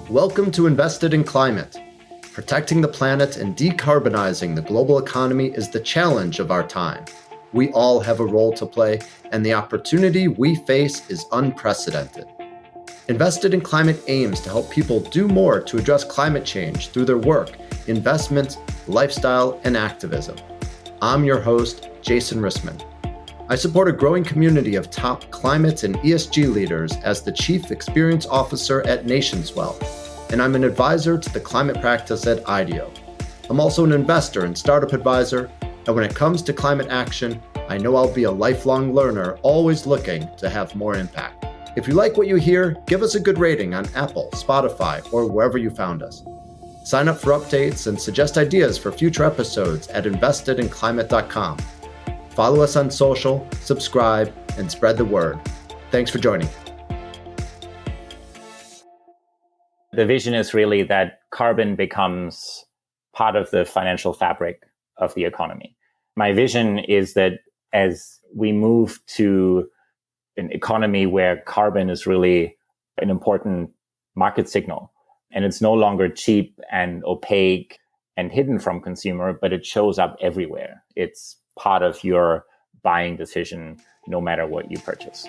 Welcome to Invested in Climate. Protecting the planet and decarbonizing the global economy is the challenge of our time. We all have a role to play, and the opportunity we face is unprecedented. Invested in Climate aims to help people do more to address climate change through their work, investments, lifestyle, and activism. I'm your host, Jason Rissman. I support a growing community of top climate and ESG leaders as the Chief Experience Officer at Nationswell, and I'm an advisor to the climate practice at IDEO. I'm also an investor and startup advisor, and when it comes to climate action, I know I'll be a lifelong learner, always looking to have more impact. If you like what you hear, give us a good rating on Apple, Spotify, or wherever you found us. Sign up for updates and suggest ideas for future episodes at investedinclimate.com. Follow us on social, subscribe, and spread the word. Thanks for joining. The vision is really that carbon becomes part of the financial fabric of the economy. My vision is that as we move to an economy where carbon is really an important market signal, and it's no longer cheap and opaque and hidden from consumer, but it shows up everywhere. It's part of your buying decision, no matter what you purchase.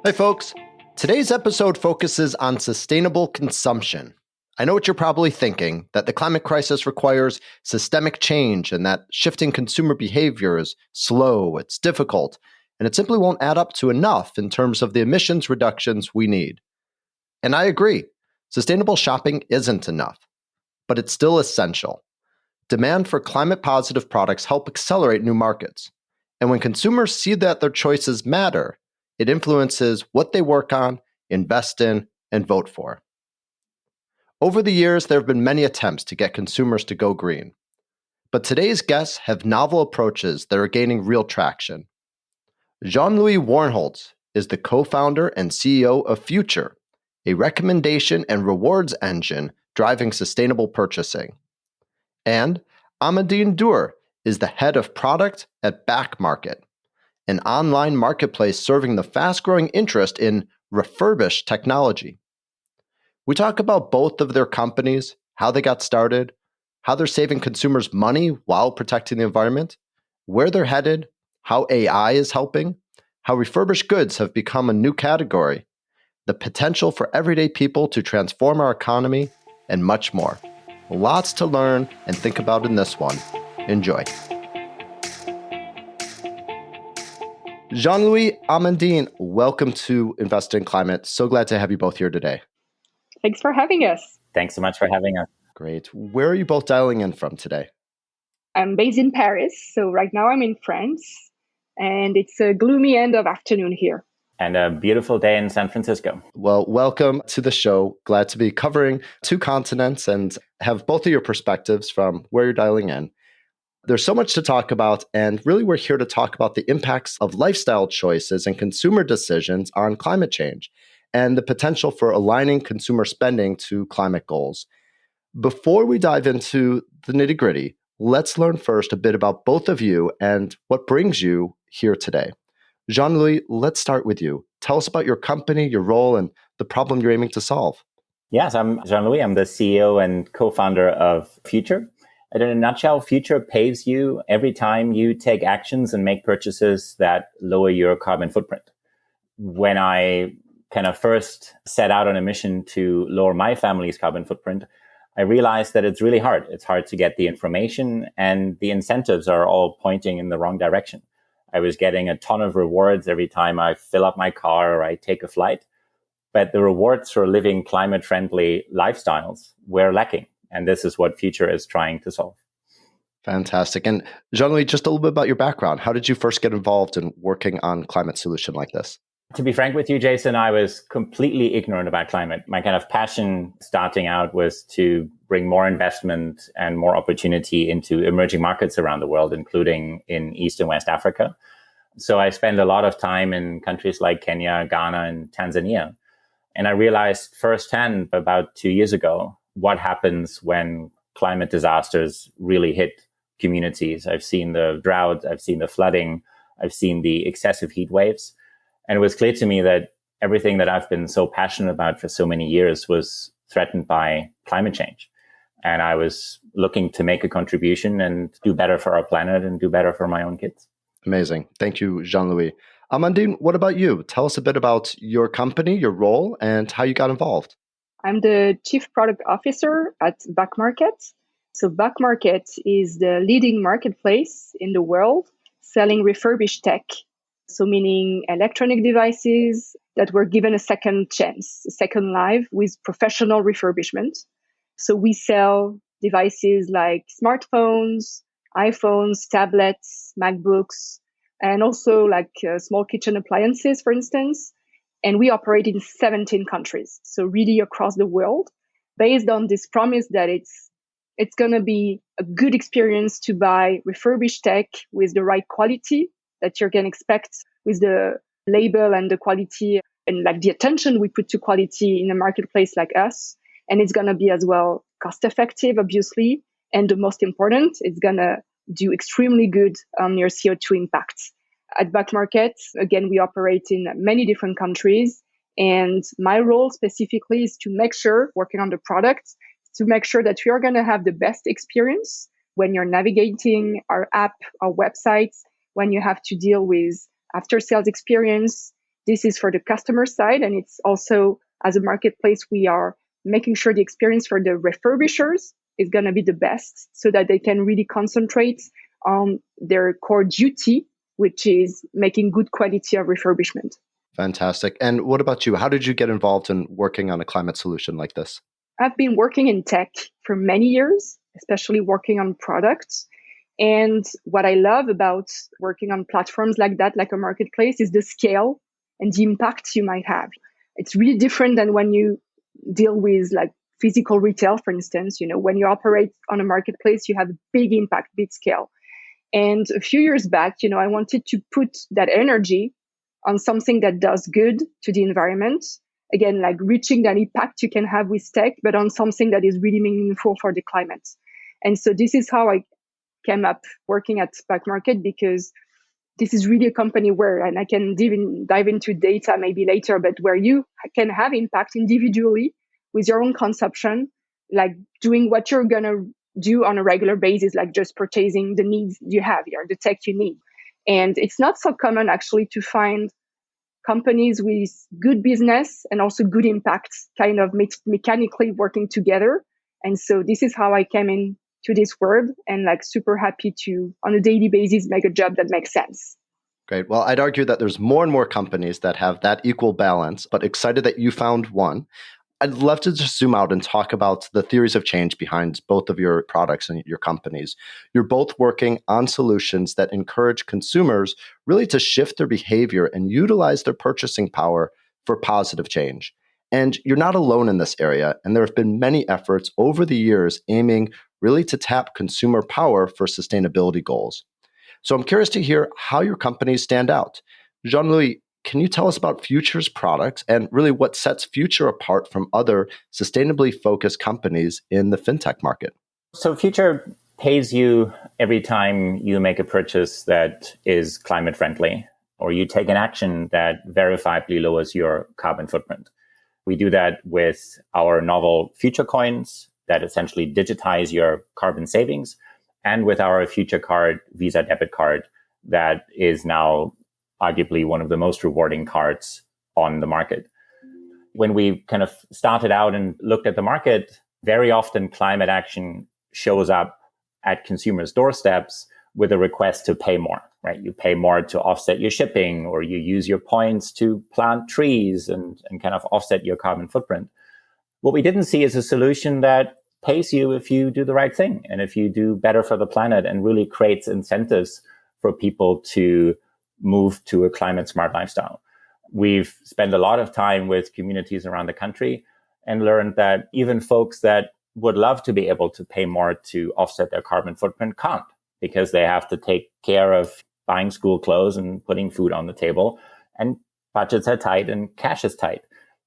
Hey folks, today's episode focuses on sustainable consumption. I know what you're probably thinking, that the climate crisis requires systemic change and that shifting consumer behavior is slow, it's difficult, and it simply won't add up to enough in terms of the emissions reductions we need. And I agree, sustainable shopping isn't enough, but it's still essential. Demand for climate-positive products help accelerate new markets. And when consumers see that their choices matter, it influences what they work on, invest in, and vote for. Over the years, there have been many attempts to get consumers to go green. But today's guests have novel approaches that are gaining real traction. Jean-Louis Warnholtz is the co-founder and CEO of Future, a recommendation and rewards engine driving sustainable purchasing. And Amandine is the head of product at Back Market, an online marketplace serving the fast-growing interest in refurbished technology. We talk about both of their companies, how they got started, how they're saving consumers money while protecting the environment, where they're headed, how AI is helping, how refurbished goods have become a new category, the potential for everyday people to transform our economy, and much more. Lots to learn and think about in this one. Enjoy. Jean-Louis, Amandine, welcome to Invest in Climate. So glad to have you both here today. Thanks for having us. Thanks so much for having us. Great. Where are you both dialing in from today? I'm based in Paris, so right now I'm in France, and it's a gloomy end of afternoon here. And a beautiful day in San Francisco. Well, welcome to the show. Glad to be covering two continents and have both of your perspectives from where you're dialing in. There's so much to talk about, and really we're here to talk about the impacts of lifestyle choices and consumer decisions on climate change and the potential for aligning consumer spending to climate goals. Before we dive into the nitty-gritty, let's learn first a bit about both of you and what brings you here today. Jean-Louis, let's start with you. Tell us about your company, your role, and the problem you're aiming to solve. Yes, I'm Jean-Louis. I'm the CEO and co-founder of Future. And in a nutshell, Future pays you every time you take actions and make purchases that lower your carbon footprint. When I kind of first set out on a mission to lower my family's carbon footprint, I realized that it's really hard. It's hard to get the information, and the incentives are all pointing in the wrong direction. I was getting a ton of rewards every time I fill up my car or I take a flight, but the rewards for living climate-friendly lifestyles were lacking. And this is what Future is trying to solve. Fantastic. And Jean-Louis, just a little bit about your background. How did you first get involved in working on climate solution like this? To be frank with you, Jason, I was completely ignorant about climate. My kind of passion starting out was to bring more investment and more opportunity into emerging markets around the world, including in East and West Africa. So I spent a lot of time in countries like Kenya, Ghana, and Tanzania. And I realized firsthand about 2 years ago what happens when climate disasters really hit communities. I've seen the drought, I've seen the flooding, I've seen the excessive heat waves. And it was clear to me that everything that I've been so passionate about for so many years was threatened by climate change. And I was looking to make a contribution and do better for our planet and do better for my own kids. Amazing. Thank you, Jean-Louis. Amandine, what about you? Tell us a bit about your company, your role, and how you got involved. I'm the Chief Product Officer at Back Market. So Back Market is the leading marketplace in the world selling refurbished tech. So meaning electronic devices that were given a second chance, a second life with professional refurbishment. So we sell devices like smartphones, iPhones, tablets, MacBooks, and also like small kitchen appliances, for instance. And we operate in 17 countries, so really across the world, based on this promise that it's going to be a good experience to buy refurbished tech with the right quality that you're going to expect with the label and the quality and like the attention we put to quality in a marketplace like us. And it's going to be as well cost effective, obviously. And the most important, it's going to do extremely good on your CO2 impact. At Back Market, again, we operate in many different countries. And my role specifically is to make sure, working on the product, to make sure that we are going to have the best experience when you're navigating our app, our websites, when you have to deal with after sales experience. This is for the customer side. And it's also, as a marketplace, we are making sure the experience for the refurbishers is going to be the best so that they can really concentrate on their core duty, which is making good quality of refurbishment. Fantastic. And what about you? How did you get involved in working on a climate solution like this? I've been working in tech for many years, especially working on products. And what I love about working on platforms like that, like a marketplace, is the scale and the impact you might have. It's really different than when you deal with like physical retail, for instance. You know, when you operate on a marketplace, you have a big impact, big scale. And a few years back, you know, I wanted to put that energy on something that does good to the environment. Again, like reaching that impact you can have with tech, but on something that is really meaningful for the climate. And so this is how I came up working at Back Market, because this is really a company where, and I can dive into data maybe later, but where you can have impact individually with your own consumption, like doing what you're going to do on a regular basis, like just purchasing the needs you have here, the tech you need. And it's not so common actually to find companies with good business and also good impact kind of mechanically working together. And so this is how I came into this world, and like super happy to, on a daily basis, make a job that makes sense. Great. Well, I'd argue that there's more and more companies that have that equal balance, but excited that you found one. I'd love to just zoom out and talk about the theories of change behind both of your products and your companies. You're both working on solutions that encourage consumers really to shift their behavior and utilize their purchasing power for positive change. And you're not alone in this area. And there have been many efforts over the years aiming really to tap consumer power for sustainability goals. So I'm curious to hear how your companies stand out. Jean-Louis, can you tell us about Future's products and really what sets Future apart from other sustainably focused companies in the fintech market? So Future pays you every time you make a purchase that is climate friendly, or you take an action that verifiably lowers your carbon footprint. We do that with our novel Future coins that essentially digitize your carbon savings, and with our Future card, Visa debit card, that is now arguably one of the most rewarding cards on the market. When we kind of started out and looked at the market, very often climate action shows up at consumers' doorsteps with a request to pay more, right? You pay more to offset your shipping, or you use your points to plant trees and kind of offset your carbon footprint. What we didn't see is a solution that pays you if you do the right thing and if you do better for the planet, and really creates incentives for people to move to a climate smart lifestyle. We've spent a lot of time with communities around the country and learned that even folks that would love to be able to pay more to offset their carbon footprint can't, because they have to take care of buying school clothes and putting food on the table, and budgets are tight and cash is tight.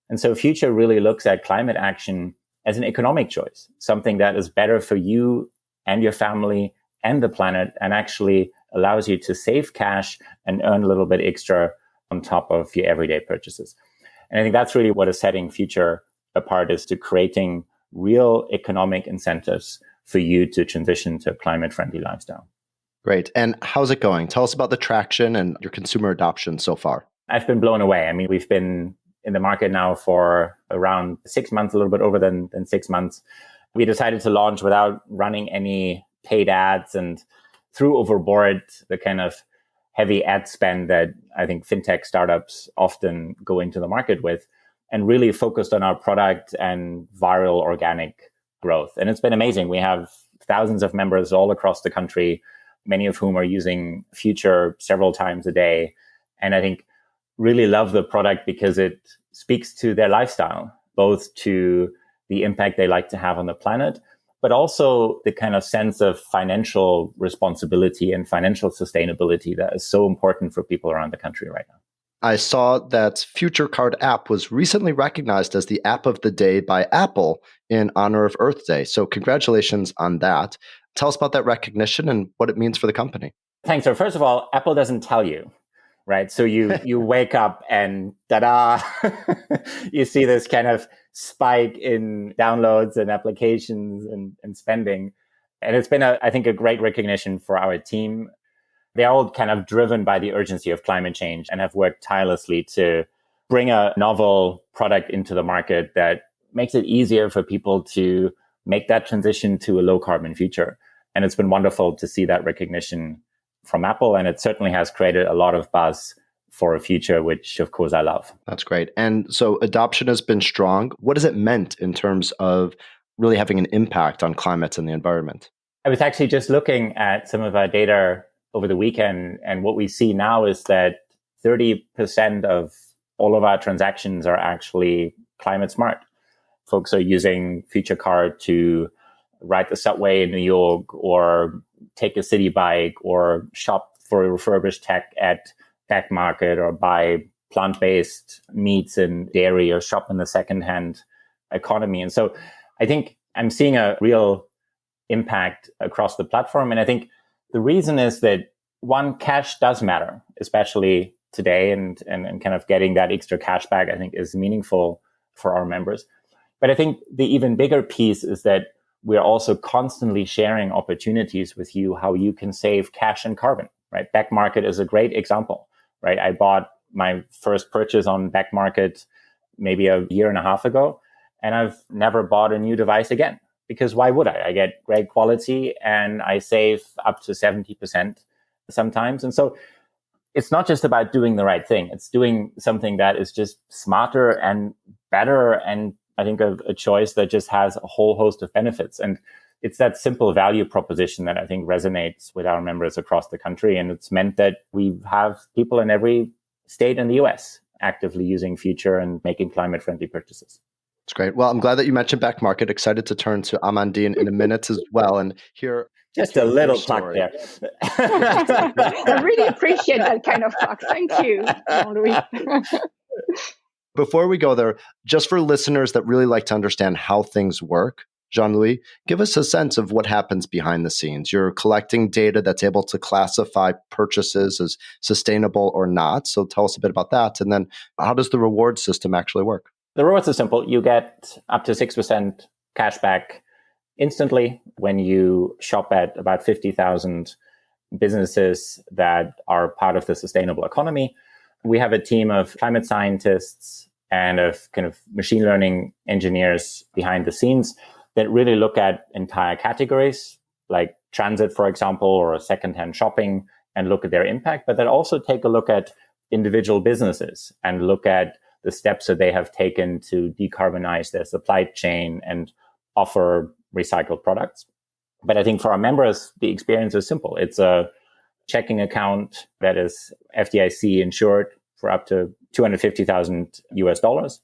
And so Future really looks at climate action as an economic choice, something that is better for you and your family and the planet, and actually allows you to save cash and earn a little bit extra on top of your everyday purchases. And I think that's really what is setting Future apart, is to creating real economic incentives for you to transition to a climate-friendly lifestyle. Great. And how's it going? Tell us about the traction and your consumer adoption so far. I've been blown away. I mean, we've been in the market now for around 6 months, a little bit over than 6 months. We decided to launch without running any paid ads and threw overboard the kind of heavy ad spend that I think fintech startups often go into the market with, and really focused on our product and viral organic growth. And it's been amazing. We have thousands of members all across the country, many of whom are using Future several times a day. And I think really love the product because it speaks to their lifestyle, both to the impact they like to have on the planet, but also the kind of sense of financial responsibility and financial sustainability that is so important for people around the country right now. I saw that Future Card app was recently recognized as the app of the day by Apple in honor of Earth Day. So congratulations on that. Tell us about that recognition and what it means for the company. Thanks. So first of all, Apple doesn't tell you, right? So you wake up and ta-da, you see this kind of spike in downloads and applications and spending. And it's been, I think, a great recognition for our team. They're all kind of driven by the urgency of climate change and have worked tirelessly to bring a novel product into the market that makes it easier for people to make that transition to a low carbon future. And it's been wonderful to see that recognition from Apple. And it certainly has created a lot of buzz for a Future, which of course I love. That's great. And so adoption has been strong. What has it meant in terms of really having an impact on climate and the environment? I was actually just looking at some of our data over the weekend, and what we see now is that 30% of all of our transactions are actually climate smart. Folks are using Future Card to ride the subway in New York, or take a city bike, or shop for refurbished tech at Back Market, or buy plant-based meats and dairy, or shop in the secondhand economy. And so I think I'm seeing a real impact across the platform. And I think the reason is that, one, cash does matter, especially today, and kind of getting that extra cash back, I think, is meaningful for our members. But I think the even bigger piece is that we're also constantly sharing opportunities with you, how you can save cash and carbon, right? Back Market is a great example, right? I bought my first purchase on Back Market maybe a year and a half ago, and I've never bought a new device again. Because why would I? I get great quality and I save up to 70% sometimes. And so it's not just about doing the right thing. It's doing something that is just smarter and better, and I think a choice that just has a whole host of benefits. And it's that simple value proposition that I think resonates with our members across the country. And it's meant that we have people in every state in the US actively using Future and making climate-friendly purchases. That's great. Well, I'm glad that you mentioned Back Market. Excited to turn to Amandine in a minute as well and hear just a little talk there. I really appreciate that kind of talk. Thank you, Jean-Louis. Before we go there, just for listeners that really like to understand how things work, Jean-Louis, give us a sense of what happens behind the scenes. You're collecting data that's able to classify purchases as sustainable or not. So tell us a bit about that. And then how does the reward system actually work? The rewards are simple. You get up to 6% cash back instantly when you shop at about 50,000 businesses that are part of the sustainable economy. We have a team of climate scientists and of kind of machine learning engineers behind the scenes that really look at entire categories like transit, for example, or secondhand shopping, and look at their impact, but that also take a look at individual businesses and look at the steps that they have taken to decarbonize their supply chain and offer recycled products. But I think for our members, the experience is simple. It's a checking account that is FDIC insured for up to $250,000 US.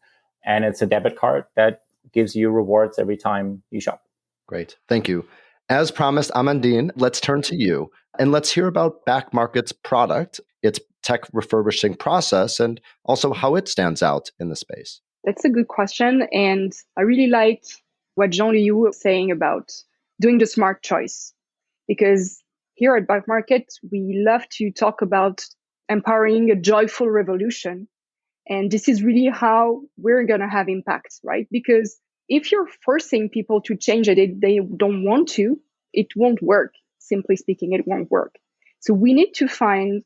And it's a debit card that gives you rewards every time you shop. Great. Thank you. As promised, Amandine, let's turn to you and let's hear about Back Market's product, its tech refurbishing process, and also how it stands out in the space. That's a good question. And I really like what Jean-Louis was saying about doing the smart choice. Because here at Back Market, we love to talk about empowering a joyful revolution. And this is really how we're going to have impact, right? Because if you're forcing people to change it, they don't want to, it won't work. Simply speaking, it won't work. So we need to find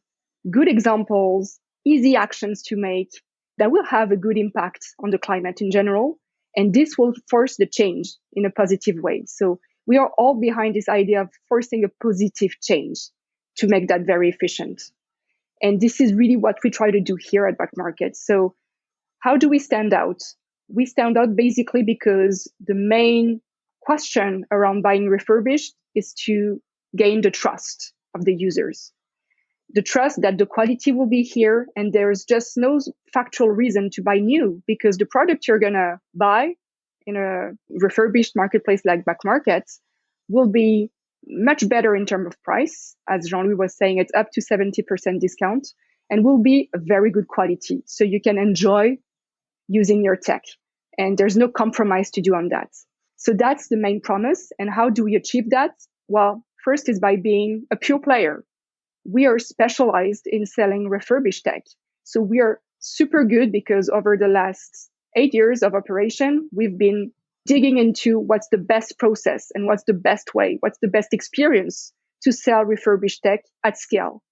good examples, easy actions to make that will have a good impact on the climate in general. And this will force the change in a positive way. So we are all behind this idea of forcing a positive change to make that very efficient. And this is really what we try to do here at Back Market. So how do we stand out? We stand out basically because the main question around buying refurbished is to gain the trust of the users. The trust that the quality will be here and there's just no factual reason to buy new, because the product you're going to buy in a refurbished marketplace like Back Market will be much better in terms of price. As Jean-Louis was saying, it's up to 70% discount and will be a very good quality. So you can enjoy using your tech and there's no compromise to do on that. So that's the main promise. And how do we achieve that? Well, first is by being a pure player. We are specialized in selling refurbished tech. So we are super good because over the last 8 years of operation, we've been digging into what's the best process and what's the best way, what's the best experience to sell refurbished tech at scale.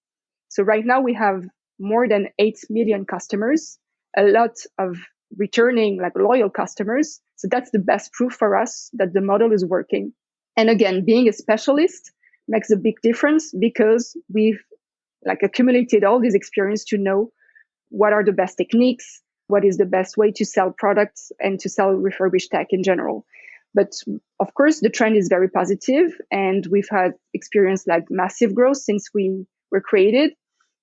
So right now we have more than 8 million customers, a lot of returning like loyal customers. So that's the best proof for us that the model is working. And again, being a specialist makes a big difference because we've accumulated all this experience to know what are the best techniques, what is the best way to sell products and to sell refurbished tech in general. But of course, the trend is very positive and we've had experienced massive growth since we were created.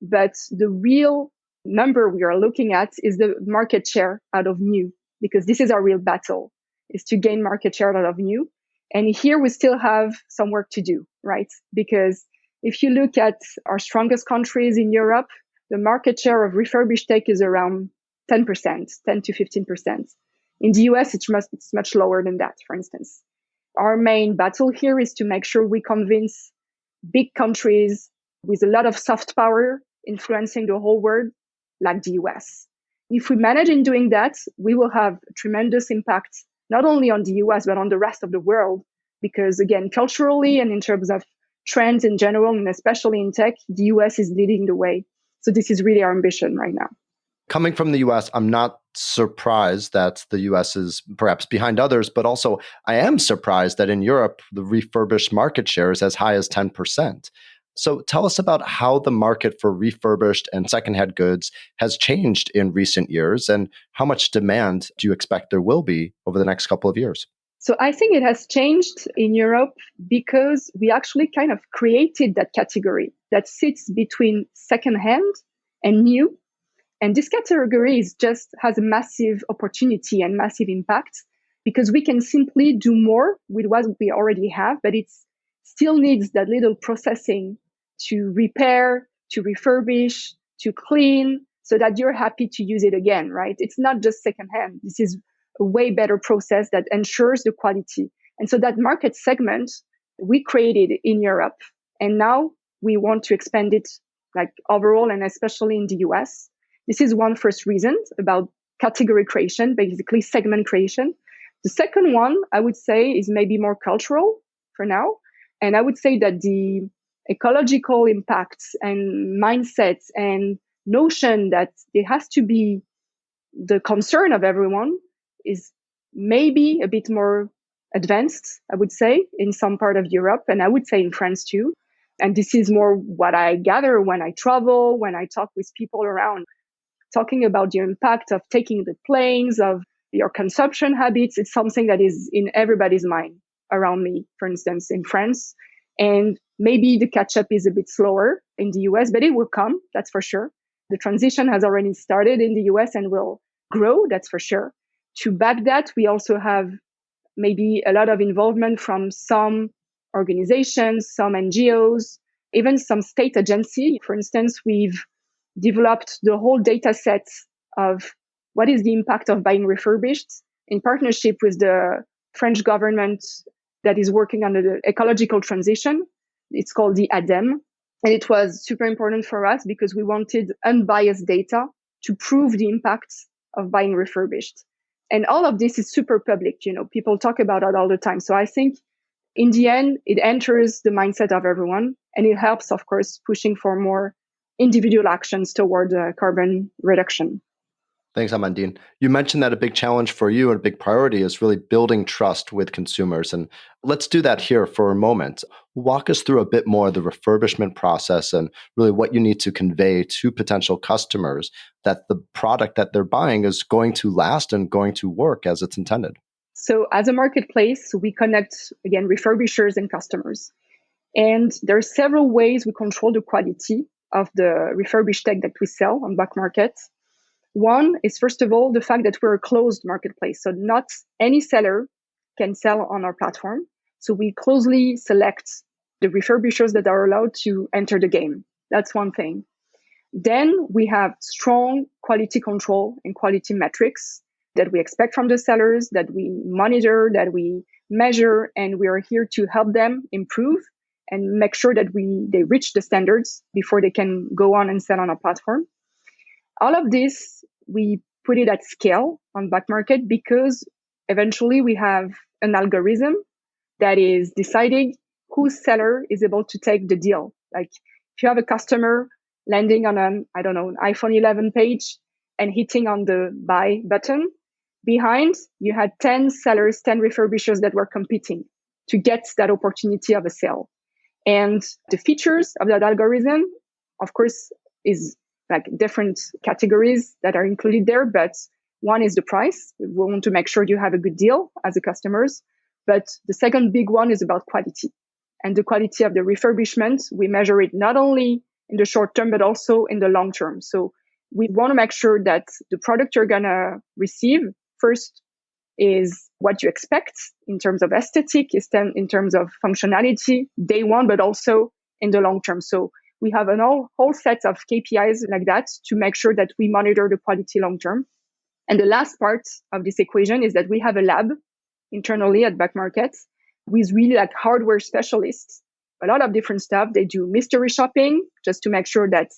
But the real number we are looking at is the market share out of new, because this is our real battle, is to gain market share out of new. And here we still have some work to do, right? Because if you look at our strongest countries in Europe, the market share of refurbished tech is around 10%, 10 to 15%. In the US, it's much lower than that, for instance. Our main battle here is to make sure we convince big countries with a lot of soft power influencing the whole world, like the US. If we manage in doing that, we will have a tremendous impact, not only on the US, but on the rest of the world. Because again, culturally and in terms of trends in general, and especially in tech, the US is leading the way. So this is really our ambition right now. Coming from the US, I'm not surprised that the US is perhaps behind others, but also I am surprised that in Europe, the refurbished market share is as high as 10%. So tell us about how the market for refurbished and secondhand goods has changed in recent years and how much demand do you expect there will be over the next couple of years? So I think it has changed in Europe because we actually kind of created that category that sits between secondhand and new. And this category has a massive opportunity and massive impact because we can simply do more with what we already have, but it still needs that little processing to repair, to refurbish, to clean, so that you're happy to use it again, right? It's not just secondhand. This is a way better process that ensures the quality. And so that market segment we created in Europe, and now we want to expand it overall and especially in the US. This is one first reason about category creation, basically segment creation. The second one, I would say, is maybe more cultural for now. And I would say that the ecological impacts and mindsets and notion that there has to be the concern of everyone is maybe a bit more advanced, I would say, in some part of Europe, and I would say in France too. And this is more what I gather when I travel, when I talk with people around, talking about the impact of taking the planes, of your consumption habits. It's something that is in everybody's mind around me, for instance, in France. And maybe the catch-up is a bit slower in the US, but it will come, that's for sure. The transition has already started in the US and will grow, that's for sure. To back that, we also have maybe a lot of involvement from some organizations, some NGOs, even some state agency. For instance, we've developed the whole data set of what is the impact of buying refurbished in partnership with the French government that is working on the ecological transition. It's called the ADEME. And it was super important for us because we wanted unbiased data to prove the impact of buying refurbished. And all of this is super public. People talk about it all the time. So I think in the end, it enters the mindset of everyone, and it helps, of course, pushing for more individual actions toward carbon reduction. Thanks, Amandine. You mentioned that a big challenge for you and a big priority is really building trust with consumers. And let's do that here for a moment. Walk us through a bit more of the refurbishment process and really what you need to convey to potential customers that the product that they're buying is going to last and going to work as it's intended. So as a marketplace, we connect, again, refurbishers and customers. And there are several ways we control the quality of the refurbished tech that we sell on Back Market. One is, first of all, the fact that we're a closed marketplace. So not any seller can sell on our platform. So we closely select the refurbishers that are allowed to enter the game. That's one thing. Then we have strong quality control and quality metrics that we expect from the sellers, that we monitor, that we measure, and we are here to help them improve and make sure that they reach the standards before they can go on and sell on our platform. All of this, we put it at scale on Back Market because eventually we have an algorithm that is deciding whose seller is able to take the deal. Like if you have a customer landing on an iPhone 11 page and hitting on the buy button, behind you had 10 sellers, 10 refurbishers that were competing to get that opportunity of a sale. And the features of that algorithm, of course, is like different categories that are included there. But one is the price. We want to make sure you have a good deal as a customers. But the second big one is about quality. And the quality of the refurbishment, we measure it not only in the short term, but also in the long term. So we want to make sure that the product you're going to receive first is what you expect in terms of aesthetic, in terms of functionality, day one, but also in the long term. So we have a whole set of KPIs like that to make sure that we monitor the quality long term. And the last part of this equation is that we have a lab internally at Back Market with really like hardware specialists, a lot of different stuff. They do mystery shopping just to make sure that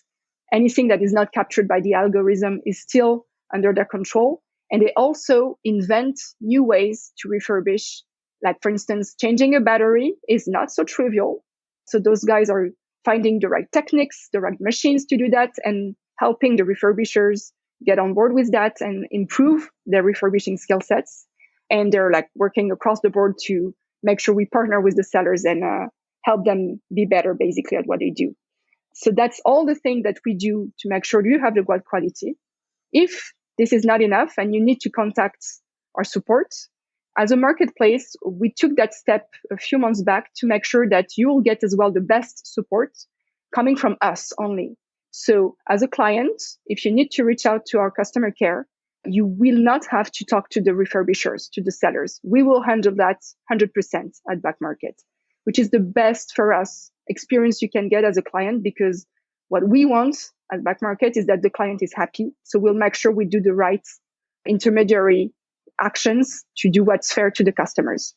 anything that is not captured by the algorithm is still under their control. And they also invent new ways to refurbish. Like, for instance, changing a battery is not so trivial. So those guys are finding the right techniques, the right machines to do that, and helping the refurbishers get on board with that and improve their refurbishing skill sets. And they're like working across the board to make sure we partner with the sellers and help them be better basically at what they do. So that's all the things that we do to make sure you have the good quality. If this is not enough and you need to contact our support, as a marketplace, we took that step a few months back to make sure that you will get as well the best support coming from us only. So as a client, if you need to reach out to our customer care, you will not have to talk to the refurbishers, to the sellers. We will handle that 100% at Back Market, which is the best for us experience you can get as a client, because what we want at Back Market is that the client is happy. So we'll make sure we do the right intermediary actions to do what's fair to the customers.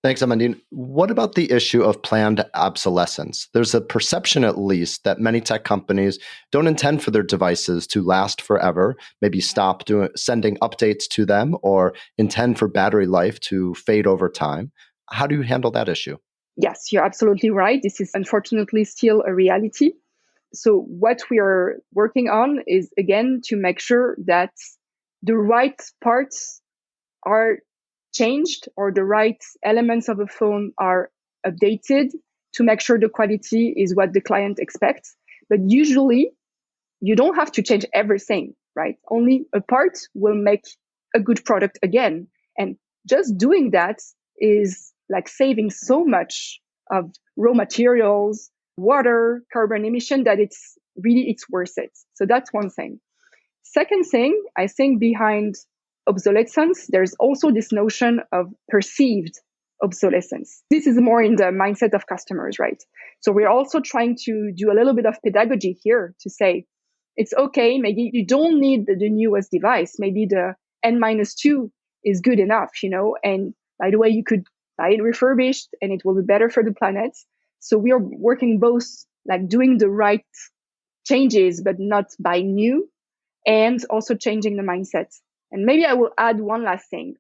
Thanks, Amandine. What about the issue of planned obsolescence? There's a perception, at least, that many tech companies don't intend for their devices to last forever, maybe stop sending updates to them, or intend for battery life to fade over time. How do you handle that issue? Yes, you're absolutely right. This is unfortunately still a reality. So what we are working on is, again, to make sure that the right parts are changed or the right elements of a phone are updated to make sure the quality is what the client expects. But usually you don't have to change everything, right? Only a part will make a good product again. And just doing that is like saving so much of raw materials, water, carbon emission, that it's worth it. So that's one thing. Second thing, I think behind obsolescence, there's also this notion of perceived obsolescence. This is more in the mindset of customers, right? So we're also trying to do a little bit of pedagogy here to say, it's okay, maybe you don't need the newest device. Maybe the N-2 is good enough, and by the way, you could buy it refurbished and it will be better for the planet. So we are working both like doing the right changes, but not buying new, and also changing the mindset. And maybe I will add one last thing.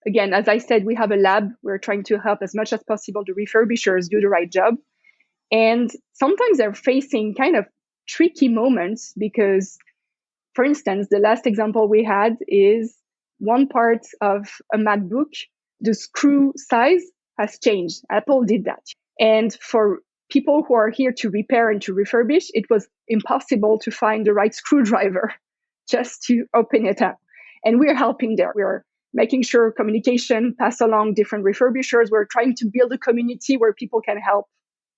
Again, as I said, we have a lab. We're trying to help as much as possible the refurbishers do the right job. And sometimes they're facing kind of tricky moments because, for instance, the last example we had is one part of a MacBook, the screw size has changed. Apple did that. And for people who are here to repair and to refurbish, it was impossible to find the right screwdriver just to open it up. And we're helping there. We're making sure communication pass along different refurbishers. We're trying to build a community where people can help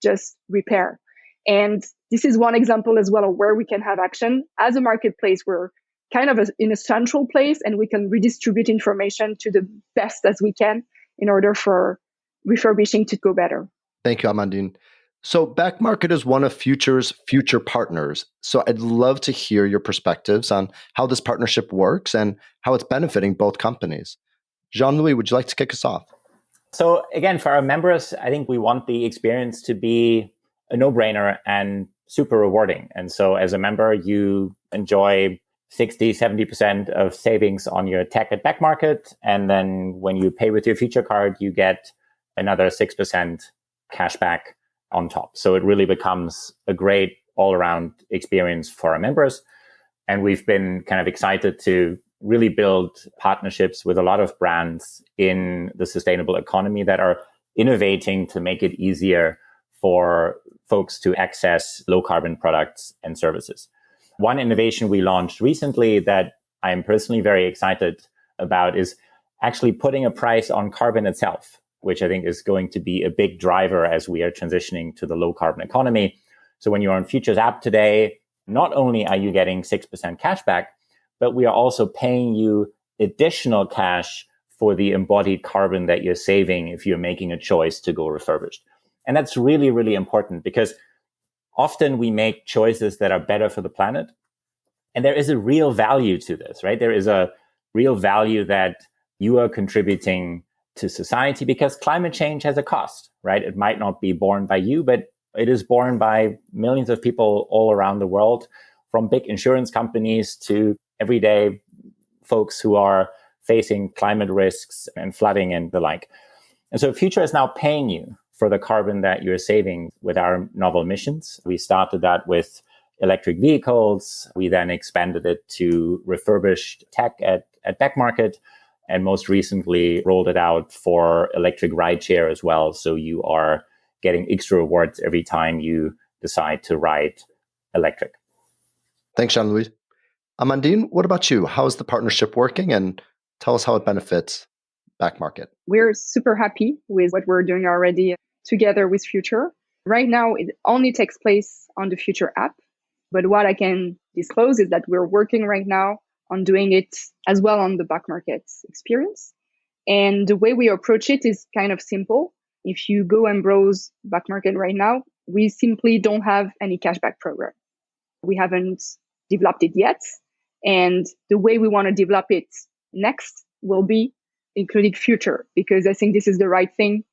just repair. And this is one example as well of where we can have action. As a marketplace, we're kind of in a central place, and we can redistribute information to the best as we can in order for refurbishing to go better. Thank you, Amandine. So Back Market is one of Future's future partners. So I'd love to hear your perspectives on how this partnership works and how it's benefiting both companies. Jean-Louis, would you like to kick us off? So again, for our members, I think we want the experience to be a no-brainer and super rewarding. And so as a member, you enjoy 60, 70% of savings on your tech at Back Market. And then when you pay with your Future card, you get another 6% cash back on top. So it really becomes a great all-around experience for our members. And we've been kind of excited to really build partnerships with a lot of brands in the sustainable economy that are innovating to make it easier for folks to access low carbon products and services. One innovation we launched recently that I'm personally very excited about is actually putting a price on carbon itself, which I think is going to be a big driver as we are transitioning to the low carbon economy. So when you're on Future's app today, not only are you getting 6% cash back, but we are also paying you additional cash for the embodied carbon that you're saving if you're making a choice to go refurbished. And that's really, really important because often we make choices that are better for the planet. And there is a real value to this, right? There is a real value that you are contributing to society because climate change has a cost, right? It might not be borne by you, but it is borne by millions of people all around the world, from big insurance companies to everyday folks who are facing climate risks and flooding and the like. And so Future is now paying you for the carbon that you're saving with our novel missions. We started that with electric vehicles. We then expanded it to refurbished tech at Back Market, and most recently rolled it out for electric rideshare as well. So you are getting extra rewards every time you decide to ride electric. Thanks, Jean-Louis. Amandine, what about you? How is the partnership working? And tell us how it benefits Back Market. We're super happy with what we're doing already together with Future. Right now, it only takes place on the Future app. But what I can disclose is that we're working right now on doing it as well on the Back Market experience. And the way we approach it is kind of simple. If you go and browse Back Market right now, we simply don't have any cashback program. We haven't developed it yet. And the way we want to develop it next will be including Future, because I think this is the right thing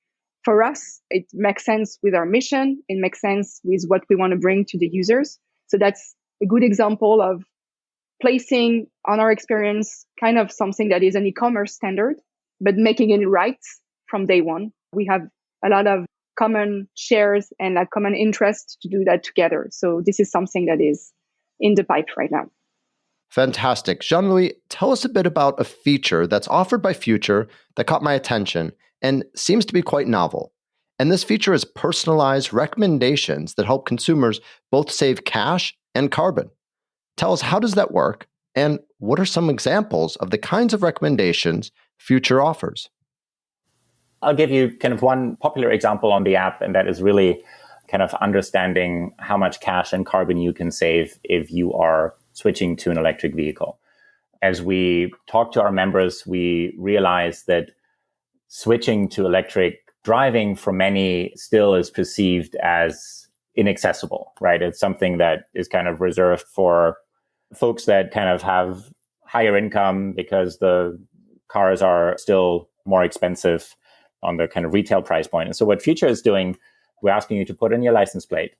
for us. It makes sense with our mission. It makes sense with what we want to bring to the users. So that's a good example of placing on our experience kind of something that is an e-commerce standard, but making it right from day one. We have a lot of common shares and a common interest to do that together. So this is something that is in the pipe right now. Fantastic. Jean-Louis, tell us a bit about a feature that's offered by Future that caught my attention and seems to be quite novel. And this feature is personalized recommendations that help consumers both save cash and carbon. Tell us, how does that work? And what are some examples of the kinds of recommendations Future offers? I'll give you kind of one popular example on the app, and that is really kind of understanding how much cash and carbon you can save if you are switching to an electric vehicle. As we talk to our members, we realize that switching to electric driving for many still is perceived as inaccessible, right? It's something that is kind of reserved for folks that kind of have higher income because the cars are still more expensive on the kind of retail price point. And so what Future is doing, we're asking you to put in your license plate,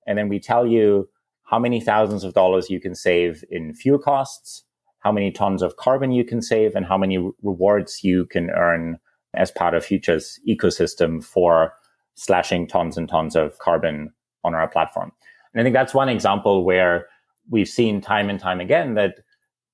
And then we tell you how many thousands of dollars you can save in fuel costs, how many tons of carbon you can save, and how many rewards you can earn as part of Future's ecosystem for slashing tons and tons of carbon on our platform. And I think that's one example where we've seen time and time again that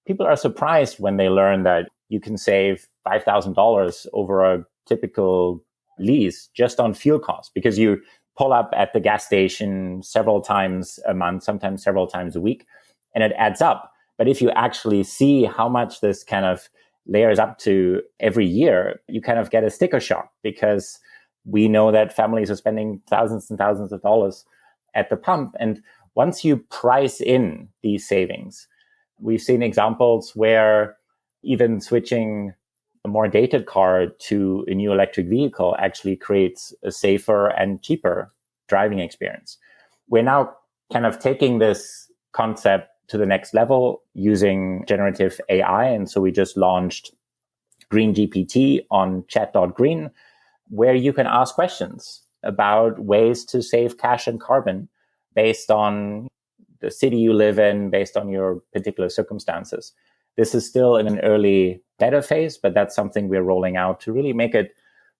people are surprised when they learn that you can save $5,000 over a typical lease just on fuel costs, because you pull up at the gas station several times a month, sometimes several times a week, and it adds up. But if you actually see how much this kind of layers up to every year, you kind of get a sticker shock, because we know that families are spending thousands and thousands of dollars at the pump. And once you price in these savings, we've seen examples where even switching a more dated car to a new electric vehicle actually creates a safer and cheaper driving experience. We're now kind of taking this concept to the next level using generative AI. And so we just launched Green GPT on chat.green, where you can ask questions about ways to save cash and carbon based on the city you live in, based on your particular circumstances. This is still in an early beta phase, but that's something we're rolling out to really make it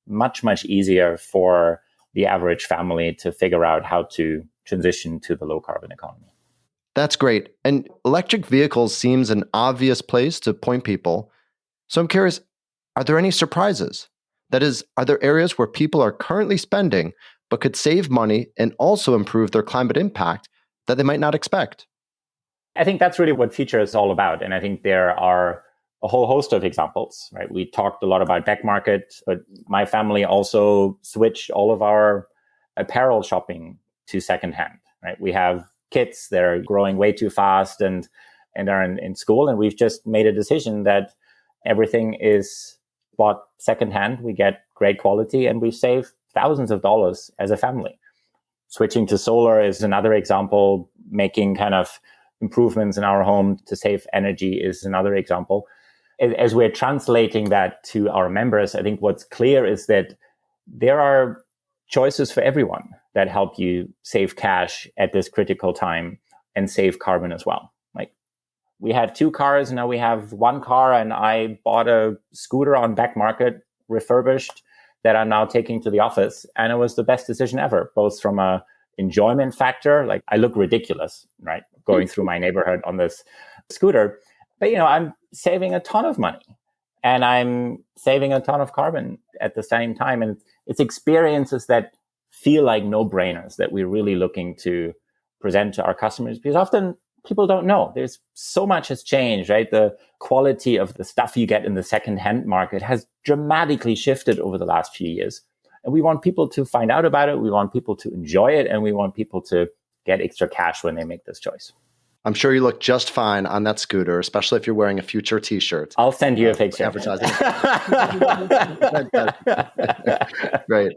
much, much easier for the average family to figure out how to transition to the low carbon economy. That's great. And electric vehicles seems an obvious place to point people. So I'm curious, are there any surprises? That is, are there areas where people are currently spending but could save money and also improve their climate impact that they might not expect? I think that's really what Future is all about. And I think there are a whole host of examples, right? We talked a lot about back market, but my family also switched all of our apparel shopping to secondhand, right? We have kids that are growing way too fast and are in school. And we've just made a decision that everything is bought secondhand. We get great quality and we save thousands of dollars as a family. Switching to solar is another example. Making kind of improvements in our home to save energy is another example. As we're translating that to our members, I think what's clear is that there are choices for everyone that help you save cash at this critical time and save carbon as well. Like, we had 2 cars, now we have 1 car, and I bought a scooter on back market, refurbished, that I'm now taking to the office. And it was the best decision ever, both from a enjoyment factor, like I look ridiculous, right, going through my neighborhood on this scooter. But, I'm saving a ton of money and I'm saving a ton of carbon at the same time. And it's experiences that feel like no-brainers that we're really looking to present to our customers, because often people don't know. There's so much has changed, right? The quality of the stuff you get in the secondhand market has dramatically shifted over the last few years. And we want people to find out about it. We want people to enjoy it. And we want people to get extra cash when they make this choice. I'm sure you look just fine on that scooter, especially if you're wearing a Future t-shirt. I'll send you a picture. Advertising. Great.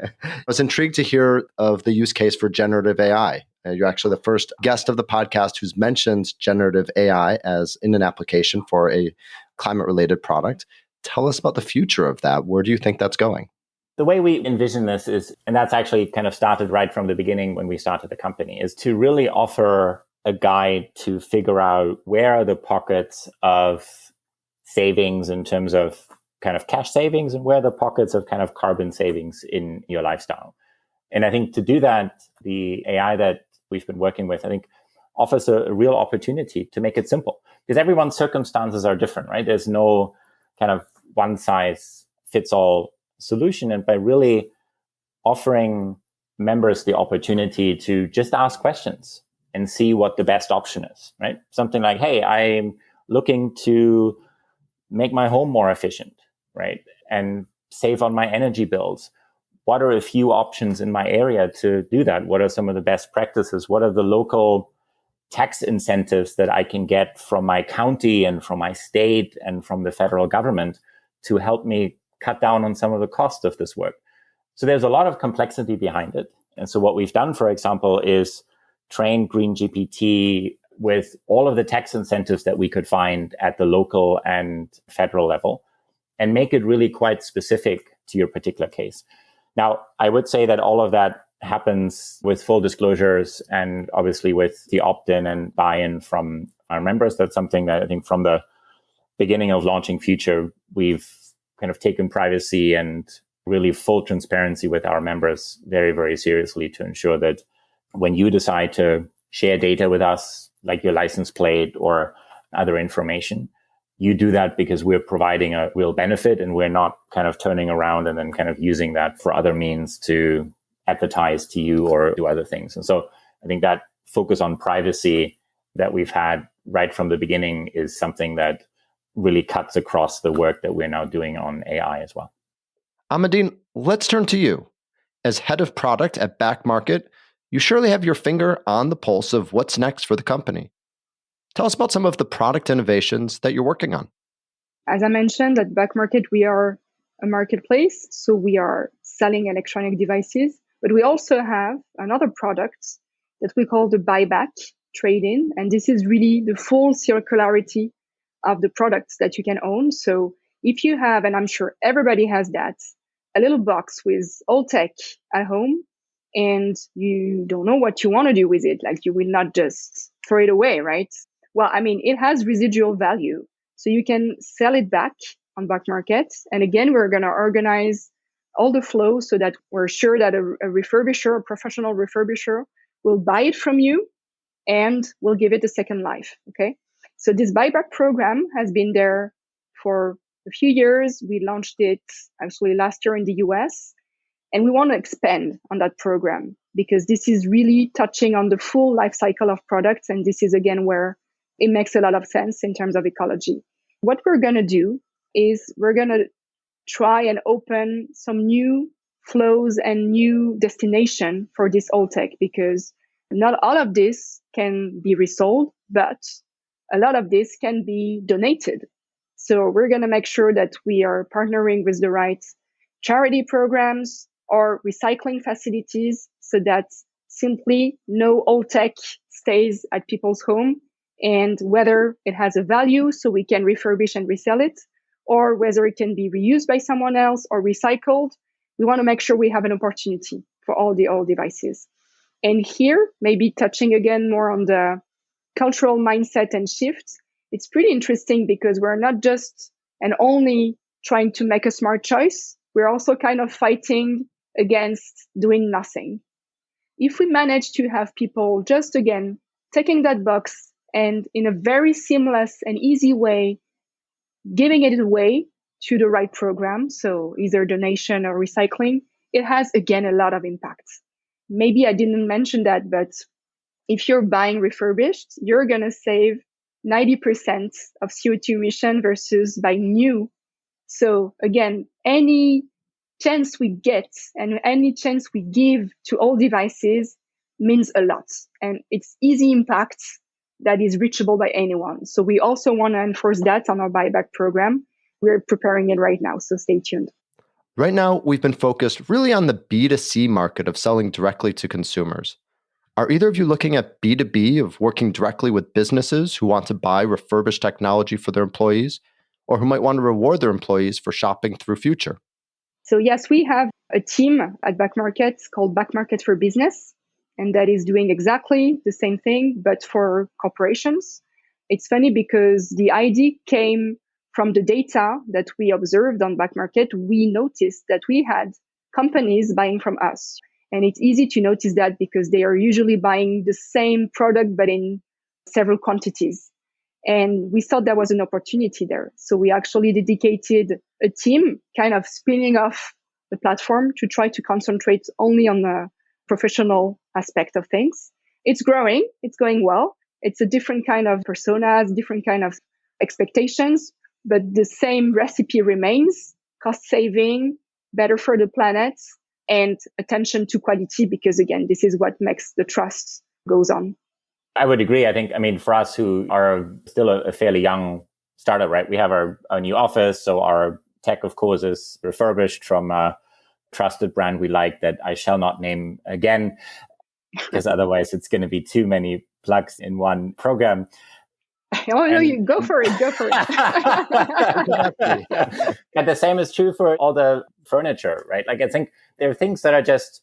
I was intrigued to hear of the use case for generative AI. You're actually the first guest of the podcast who's mentioned generative AI as in an application for a climate-related product. Tell us about the future of that. Where do you think that's going? The way we envision this is, and that's actually kind of started right from the beginning when we started the company, is to really offer a guide to figure out where are the pockets of savings in terms of kind of cash savings and where are the pockets of kind of carbon savings in your lifestyle. And I think to do that, the AI that we've been working with, I think, offers a real opportunity to make it simple, because everyone's circumstances are different, right? There's no kind of one size fits all solution. And by really offering members the opportunity to just ask questions and see what the best option is, right? Something like, hey, I'm looking to make my home more efficient, right? And save on my energy bills. What are a few options in my area to do that? What are some of the best practices? What are the local tax incentives that I can get from my county and from my state and from the federal government to help me cut down on some of the cost of this work? So there's a lot of complexity behind it. And so what we've done, for example, is train Green GPT with all of the tax incentives that we could find at the local and federal level and make it really quite specific to your particular case. Now, I would say that all of that happens with full disclosures and obviously with the opt-in and buy-in from our members. That's something that I think from the beginning of launching Future, we've kind of taken privacy and really full transparency with our members very, very seriously to ensure that when you decide to share data with us, like your license plate or other information, you do that because we're providing a real benefit and we're not kind of turning around and then kind of using that for other means to advertise to you or do other things. And so I think that focus on privacy that we've had right from the beginning is something that really cuts across the work that we're now doing on AI as well. Amandine, let's turn to you. As head of product at Back Market, you surely have your finger on the pulse of what's next for the company. Tell us about some of the product innovations that you're working on. As I mentioned, at Back Market, we are a marketplace. So we are selling electronic devices, but we also have another product that we call the buyback trade-in. And this is really the full circularity of the products that you can own. So if you have, and I'm sure everybody has that, a little box with old tech at home, and you don't know what you want to do with it, like you will not just throw it away, right? Well, I mean, it has residual value. So you can sell it back on Back Market. And again, we're going to organize all the flow so that we're sure that a refurbisher, a professional refurbisher, will buy it from you and will give it a second life. Okay. So this buyback program has been there for a few years. We launched it actually last year in the US. And we want to expand on that program because this is really touching on the full life cycle of products. And this is, again, where it makes a lot of sense in terms of ecology. What we're going to do is we're going to try and open some new flows and new destination for this old tech, because not all of this can be resold, but a lot of this can be donated. So we're going to make sure that we are partnering with the right charity programs or recycling facilities so that simply no old tech stays at people's home, and whether it has a value so we can refurbish and resell it, or whether it can be reused by someone else or recycled, we want to make sure we have an opportunity for all the old devices. And here, maybe touching again more on the cultural mindset and shift, it's pretty interesting because we're not just and only trying to make a smart choice, we're also kind of fighting against doing nothing. If we manage to have people just, again, taking that box and in a very seamless and easy way, giving it away to the right program, so either donation or recycling, it has, again, a lot of impact. Maybe I didn't mention that, but if you're buying refurbished, you're going to save 90% of CO2 emission versus buying new. So again, any chance we get and any chance we give to all devices means a lot. And it's easy impact that is reachable by anyone. So we also want to enforce that on our buyback program. We're preparing it right now, so stay tuned. Right now, we've been focused really on the B2C market of selling directly to consumers. Are either of you looking at B2B of working directly with businesses who want to buy refurbished technology for their employees, or who might want to reward their employees for shopping through Future? So yes, we have a team at Back Market called Back Market for Business, and that is doing exactly the same thing, but for corporations. It's funny because the idea came from the data that we observed on Back Market. We noticed that we had companies buying from us. And it's easy to notice that because they are usually buying the same product, but in several quantities. And we thought there was an opportunity there. So we actually dedicated a team kind of spinning off the platform to try to concentrate only on the professional aspect of things. It's growing. It's going well. It's a different kind of personas, different kind of expectations, but the same recipe remains: cost saving, better for the planet, and attention to quality, because again, this is what makes the trust goes on. I would agree. I think, for us who are still a fairly young startup, right? We have our new office. So our tech, of course, is refurbished from a trusted brand we like that I shall not name again, because otherwise it's going to be too many plugs in one program. Oh, no, you go for it. Go for it. And the same is true for all the furniture, right? Like, I think there are things that are just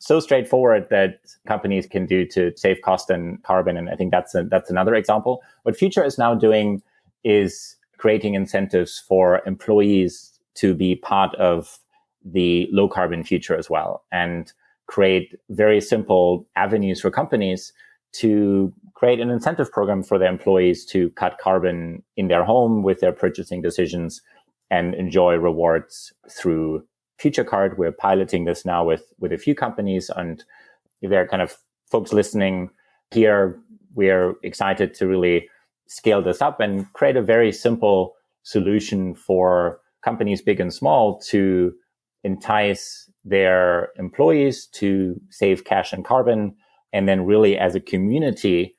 so straightforward that companies can do to save cost and carbon. And I think that's another example. What Future is now doing is creating incentives for employees to be part of the low carbon future as well, and create very simple avenues for companies to create an incentive program for their employees to cut carbon in their home with their purchasing decisions and enjoy rewards through Future Card. We're piloting this now with a few companies, and if there are kind of folks listening here, we're excited to really scale this up and create a very simple solution for companies big and small to entice their employees to save cash and carbon, and then really as a community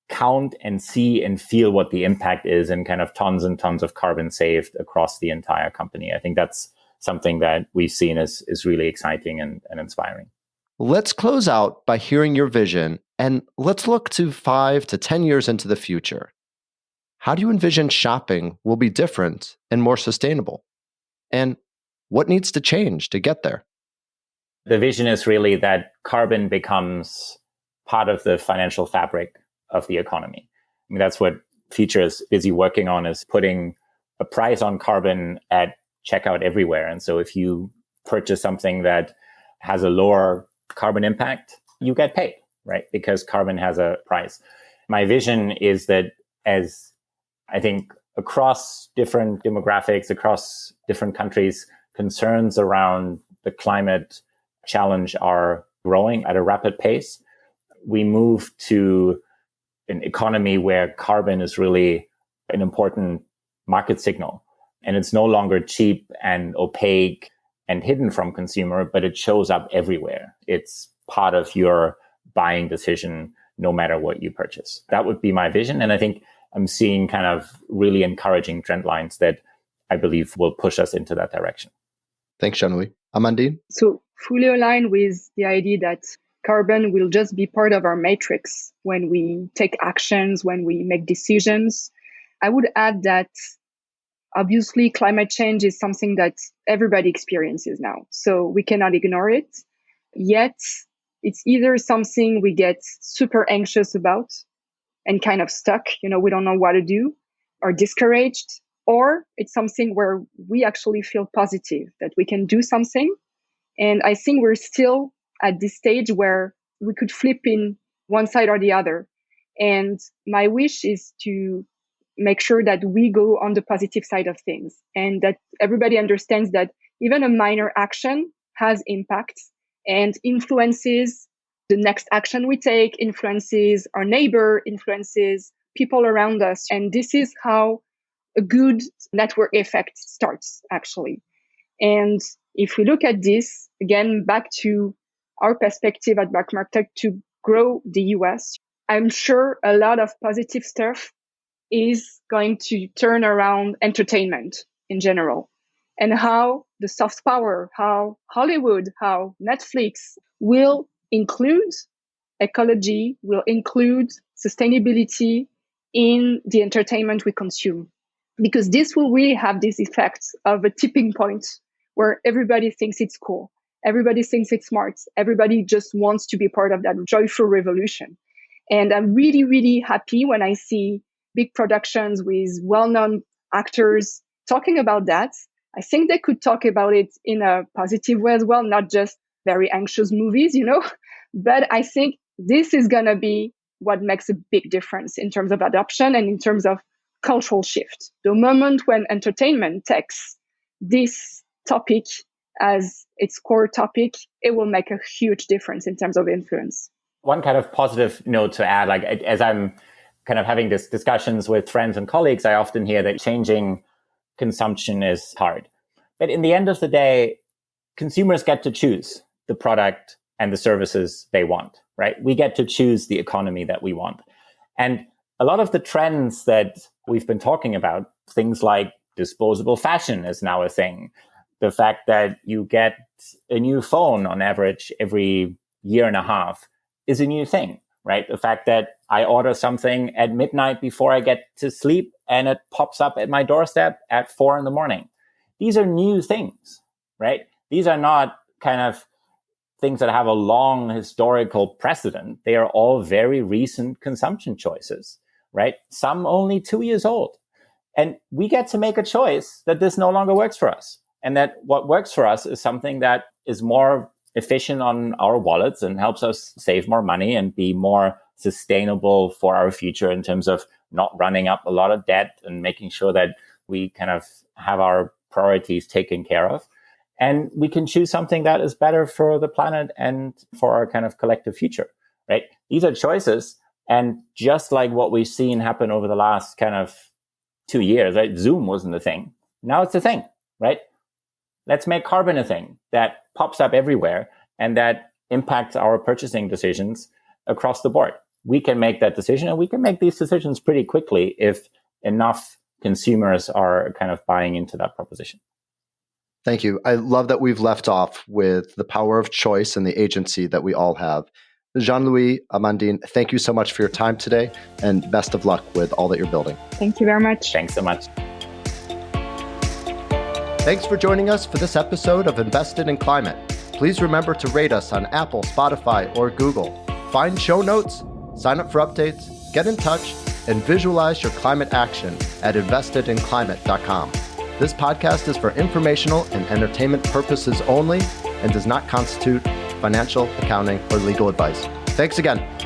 count and see and feel what the impact is in kind of tons and tons of carbon saved across the entire company. I think that's something that we've seen is really exciting and inspiring. Let's close out by hearing your vision, and let's look to 5 to 10 years into the future. How do you envision shopping will be different and more sustainable? And what needs to change to get there? The vision is really that carbon becomes part of the financial fabric of the economy. I mean, that's what Future is busy working on, is putting a price on carbon at checkout everywhere. And so if you purchase something that has a lower carbon impact, you get paid, right? Because carbon has a price. My vision is that as I think across different demographics, across different countries, concerns around the climate challenge are growing at a rapid pace, we move to an economy where carbon is really an important market signal. And it's no longer cheap and opaque and hidden from consumer, but it shows up everywhere. It's part of your buying decision, no matter what you purchase. That would be my vision. And I think I'm seeing kind of really encouraging trend lines that I believe will push us into that direction. Thanks, Jean-Louis. Amandine? So fully aligned with the idea that carbon will just be part of our matrix when we take actions, when we make decisions. I would add that obviously climate change is something that everybody experiences now, so we cannot ignore it. Yet it's either something we get super anxious about and kind of stuck, we don't know what to do, or discouraged, or it's something where we actually feel positive that we can do something. And I think we're still at this stage where we could flip in one side or the other. And my wish is to make sure that we go on the positive side of things, and that everybody understands that even a minor action has impact and influences the next action we take, influences our neighbor, influences people around us. And this is how a good network effect starts, actually. And if we look at this, again, back to our perspective at Back Market to grow the US, I'm sure a lot of positive stuff is going to turn around entertainment in general, and how the soft power, how Hollywood, how Netflix will include ecology, will include sustainability in the entertainment we consume. Because this will really have this effect of a tipping point where everybody thinks it's cool. Everybody thinks it's smart. Everybody just wants to be part of that joyful revolution. And I'm really, really happy when I see big productions with well-known actors talking about that. I think they could talk about it in a positive way as well, not just very anxious movies, But I think this is going to be what makes a big difference in terms of adoption and in terms of cultural shift. The moment when entertainment takes this topic as its core topic, it will make a huge difference in terms of influence. One kind of positive note to add, like as I'm kind of having these discussions with friends and colleagues, I often hear that changing consumption is hard. But in the end of the day, consumers get to choose the product and the services they want, right? We get to choose the economy that we want. And a lot of the trends that we've been talking about, things like disposable fashion is now a thing. The fact that you get a new phone on average every year and a half is a new thing, right? The fact that I order something at midnight before I get to sleep and it pops up at my doorstep at 4 a.m. These are new things, right? These are not kind of things that have a long historical precedent. They are all very recent consumption choices, right? Some only 2 years old. And we get to make a choice that this no longer works for us. And that what works for us is something that is more efficient on our wallets and helps us save more money and be more sustainable for our future in terms of not running up a lot of debt and making sure that we kind of have our priorities taken care of. And we can choose something that is better for the planet and for our kind of collective future, right? These are choices. And just like what we've seen happen over the last kind of 2 years, right? Zoom wasn't a thing. Now it's a thing, right? Let's make carbon a thing that pops up everywhere and that impacts our purchasing decisions across the board. We can make that decision, and we can make these decisions pretty quickly if enough consumers are kind of buying into that proposition. Thank you. I love that we've left off with the power of choice and the agency that we all have. Jean-Louis, Amandine, thank you so much for your time today, and best of luck with all that you're building. Thank you very much. Thanks so much. Thanks for joining us for this episode of Invested in Climate. Please remember to rate us on Apple, Spotify, or Google. Find show notes, sign up for updates, get in touch, and visualize your climate action at investedinclimate.com. This podcast is for informational and entertainment purposes only and does not constitute financial, accounting, or legal advice. Thanks again.